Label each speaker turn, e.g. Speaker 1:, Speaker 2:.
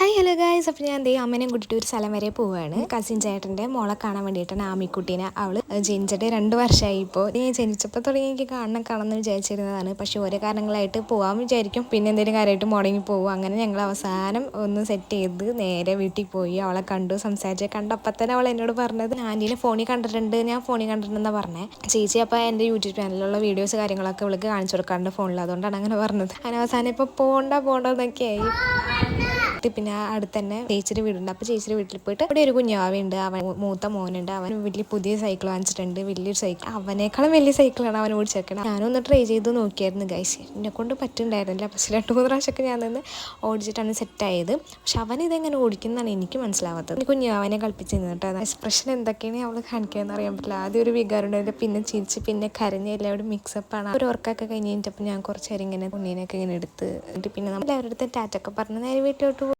Speaker 1: Hi hello guys. അപ്പോൾ ഞാൻ ദേ അമ്മേനെയും കൂട്ടിയിട്ട് ഒരു സ്ഥലം വരെ പോവുകയാണ്. കസിൻ ചേട്ടൻ്റെ മോളെ കാണാൻ വേണ്ടിയിട്ടാണ്. ആമിക്കുട്ടീനെ. അവൾ ജനിച്ചിട്ട് 2 വർഷമായി. ഇപ്പോൾ ഞാൻ ജനിച്ചപ്പോൾ തുടങ്ങി എനിക്ക് കാണണമെന്ന് വിചാരിച്ചിരുന്നതാണ്. പക്ഷേ ഓരോ കാരണങ്ങളായിട്ട് പോകാൻ വിചാരിക്കും, പിന്നെ എന്തെങ്കിലും കാര്യമായിട്ട് മുടങ്ങി പോകും. അങ്ങനെ ഞങ്ങൾ അവസാനം ഒന്ന് സെറ്റ് ചെയ്ത് നേരെ വീട്ടിൽ പോയി. അവളെ കണ്ടു, സംസാരിച്ച് കണ്ടപ്പോൾ തന്നെ അവൾ എന്നോട് പറഞ്ഞത് ആൻറ്റീനെ ഫോണിൽ കണ്ടിട്ടുണ്ടെന്നാണ് പറഞ്ഞത്. ചേച്ചി അപ്പോൾ എൻ്റെ യൂട്യൂബ് ചാനലിലുള്ള വീഡിയോസ് കാര്യങ്ങളൊക്കെ അവൾക്ക് കാണിച്ചു കൊടുക്കാറുണ്ട് ഫോണിൽ, അതുകൊണ്ടാണ് അങ്ങനെ പറഞ്ഞത്. അങ്ങനെ അവസാനം ഇപ്പോൾ പോകണ്ടെന്നൊക്കെയായി. പിന്നെ അടുത്ത് തന്നെ ചേച്ചിയുടെ വീടുണ്ട്. അപ്പോൾ ചേച്ചിയുടെ വീട്ടിൽ പോയിട്ട് അവിടെ ഒരു കുഞ്ഞാവുണ്ട്. അവൻ മൂത്ത മോനുണ്ട്. അവൻ വലിയ പുതിയ സൈക്കിൾ വാങ്ങിച്ചിട്ടുണ്ട്, വലിയൊരു സൈക്കിൾ. അവനേക്കാളും വലിയ സൈക്കിളാണ് അവൻ ഓടിച്ചേക്കണം. ഞാനൊന്ന് ട്രൈ ചെയ്ത് നോക്കിയായിരുന്നു ഗൈസ്. എന്നെ കൊണ്ട് പറ്റുന്നുണ്ടായിരുന്നില്ല. പക്ഷേ 2-3 പ്രാവശ്യമൊക്കെ ഞാൻ നിന്ന് ഓടിച്ചിട്ടാണ് സെറ്റായത്. പക്ഷെ അവൻ ഇതെങ്ങനെ ഓടിക്കുന്നതാണ് എനിക്ക് മനസ്സിലാവാത്തത്. കുഞ്ഞാവനെ കളിപ്പിച്ച് നിന്നിട്ട് എക്സ്പ്രഷൻ എന്തൊക്കെയാണ് അവൾ കാണിക്കുകയെന്ന് അറിയാൻ പറ്റില്ല. ആദ്യം ഒരു വികാരമുണ്ടായില്ല, പിന്നെ ചിരിച്ച്, പിന്നെ കരഞ്ഞ്, എല്ലാവരും മിക്സപ്പാണ്. ഒരു ഉറക്കൊക്കെ കഴിഞ്ഞ് കഴിഞ്ഞപ്പോൾ ഞാൻ കുറച്ച് നേരം ഇങ്ങനെ ഉണ്ണീനൊക്കെ ഇങ്ങനെ എടുത്ത് പിന്നെ നമ്മൾ അവരുടെ അടുത്ത് ടാറ്റൊക്കെ പറഞ്ഞ് നേരെ വീട്ടിലോട്ട്